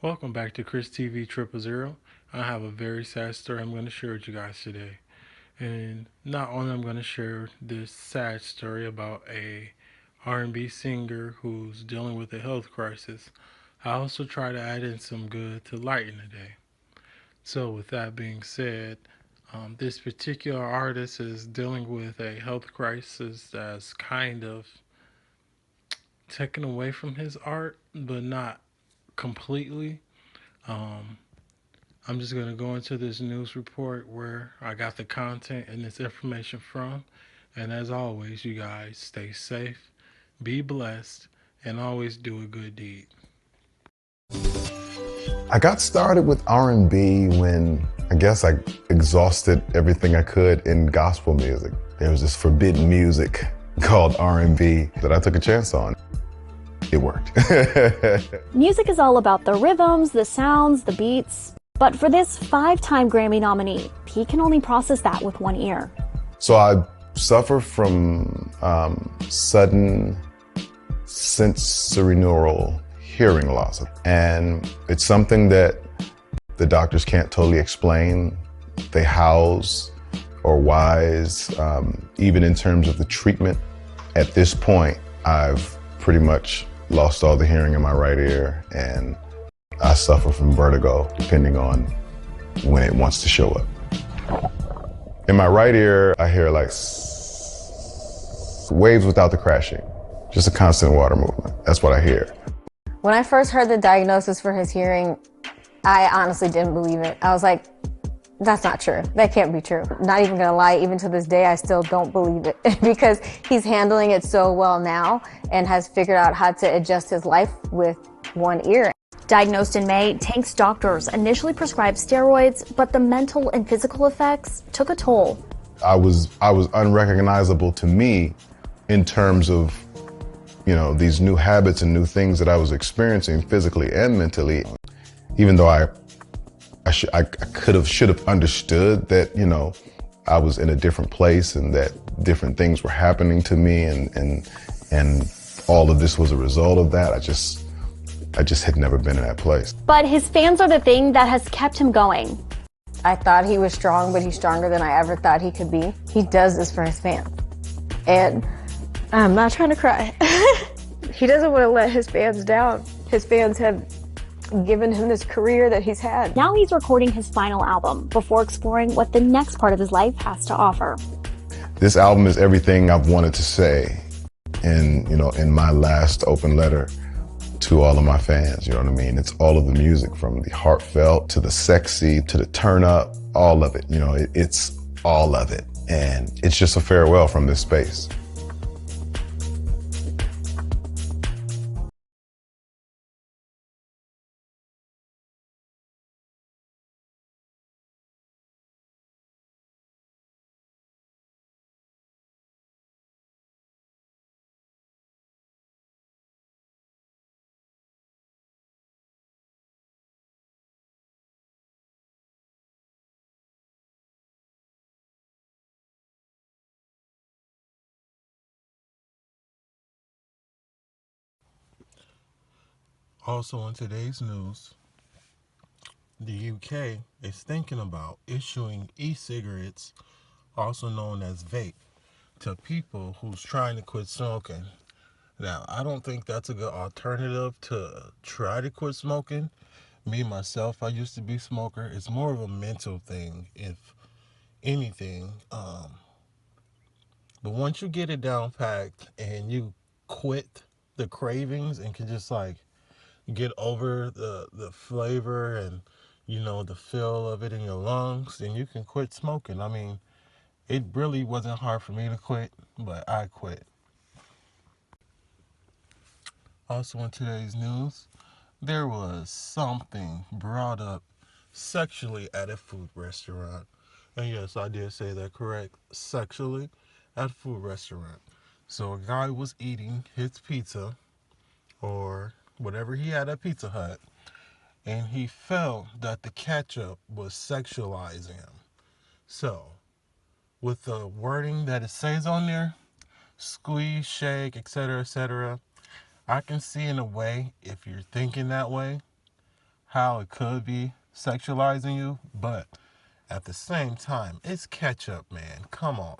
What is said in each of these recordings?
Welcome back to Chris TV 000. I have a very sad story I'm going to share with you guys today. And not only I'm going to share this sad story about a R&B singer who's dealing with a health crisis, I also try to add in some good to lighten the day. So with that being said, this particular artist is dealing with a health crisis that's kind of taken away from his art, but not completely. Um, I'm just going to go into this news report where I got the content and this information from. And as always, you guys stay safe, be blessed, and always do a good deed. I got started with R&B when I guess I exhausted everything I could in gospel music. There was this forbidden music called R&B that I took a chance on. It worked. Music is all about the rhythms, the sounds, the beats. But for this 5-time Grammy nominee, he can only process that with one ear. So I suffer from sudden sensorineural hearing loss. And it's something that the doctors can't totally explain. They house or wise, even in terms of the treatment. At this point, I've pretty much lost all the hearing in my right ear, and I suffer from vertigo depending on when it wants to show up. In my right ear, I hear like waves without the crashing, just a constant water movement. That's what I hear. When I first heard the diagnosis for his hearing, I honestly didn't believe it. I was like, that's not true. That can't be true. Not even gonna lie, even to this day, I still don't believe it because he's handling it so well now and has figured out how to adjust his life with one ear. Diagnosed in May, Tank's doctors initially prescribed steroids, but the mental and physical effects took a toll. I was unrecognizable to me in terms of, these new habits and new things that I was experiencing physically and mentally. Even though I should have understood that, I was in a different place and that different things were happening to me and all of this was a result of that. I just had never been in that place. But his fans are the thing that has kept him going. I thought he was strong, but he's stronger than I ever thought he could be. He does this for his fans. And I'm not trying to cry. He doesn't want to let his fans down. His fans have given him this career that he's had. Now he's recording his final album before exploring what the next part of his life has to offer. This album is everything I've wanted to say in my last open letter to all of my fans, you know what I mean? It's all of the music, from the heartfelt to the sexy to the turn up, all of it, it's all of it. And it's just a farewell from this space. Also, in today's news, the UK is thinking about issuing e-cigarettes, also known as vape, to people who's trying to quit smoking. Now, I don't think that's a good alternative to try to quit smoking. Me, myself, I used to be a smoker. It's more of a mental thing, if anything. But once you get it down packed and you quit the cravings and can just like get over the flavor and, the feel of it in your lungs, then you can quit smoking. I mean, it really wasn't hard for me to quit, but I quit. Also in today's news, there was something brought up sexually at a food restaurant. And yes, I did say that correct. Sexually at a food restaurant. So a guy was eating his pizza or whatever he had at Pizza Hut, and he felt that the ketchup was sexualizing him. So, with the wording that it says on there, squeeze, shake, etc., etc., I can see in a way if you're thinking that way how it could be sexualizing you, but at the same time, it's ketchup, man. Come on.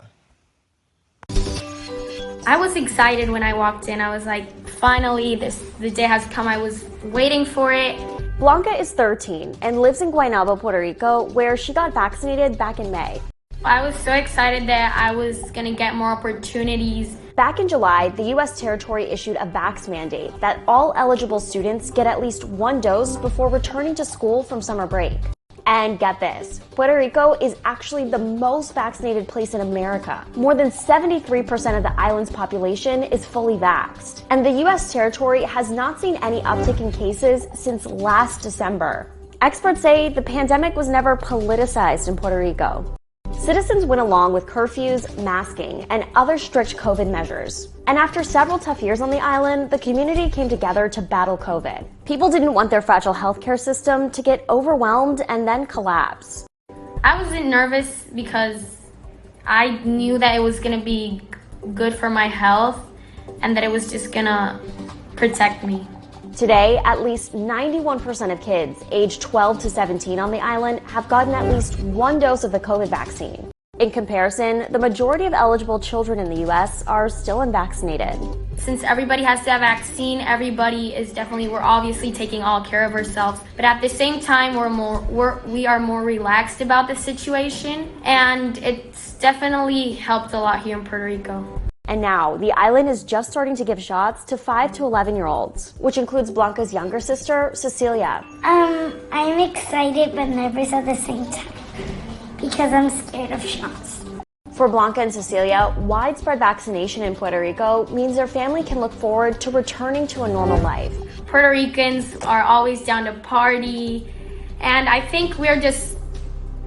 I was excited when I walked in. I was like, finally, the day has come. I was waiting for it. Blanca is 13 and lives in Guaynabo, Puerto Rico, where she got vaccinated back in May. I was so excited that I was gonna get more opportunities. Back in July, the U.S. territory issued a vax mandate that all eligible students get at least one dose before returning to school from summer break. And get this, Puerto Rico is actually the most vaccinated place in America. More than 73% of the island's population is fully vaxxed. And the U.S. territory has not seen any uptick in cases since last December. Experts say the pandemic was never politicized in Puerto Rico. Citizens went along with curfews, masking, and other strict COVID measures. And after several tough years on the island, the community came together to battle COVID. People didn't want their fragile healthcare system to get overwhelmed and then collapse. I wasn't nervous because I knew that it was gonna be good for my health and that it was just gonna protect me. Today, at least 91% of kids aged 12 to 17 on the island have gotten at least one dose of the COVID vaccine. In comparison, the majority of eligible children in the U.S. are still unvaccinated. Since everybody has to have a vaccine, we're obviously taking all care of ourselves. But at the same time, we are more relaxed about the situation, and it's definitely helped a lot here in Puerto Rico. And now, the island is just starting to give shots to 5 to 11-year-olds, which includes Blanca's younger sister, Cecilia. I'm excited but nervous at the same time because I'm scared of shots. For Blanca and Cecilia, widespread vaccination in Puerto Rico means their family can look forward to returning to a normal life. Puerto Ricans are always down to party, and I think we're just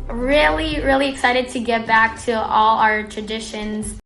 really, really excited to get back to all our traditions.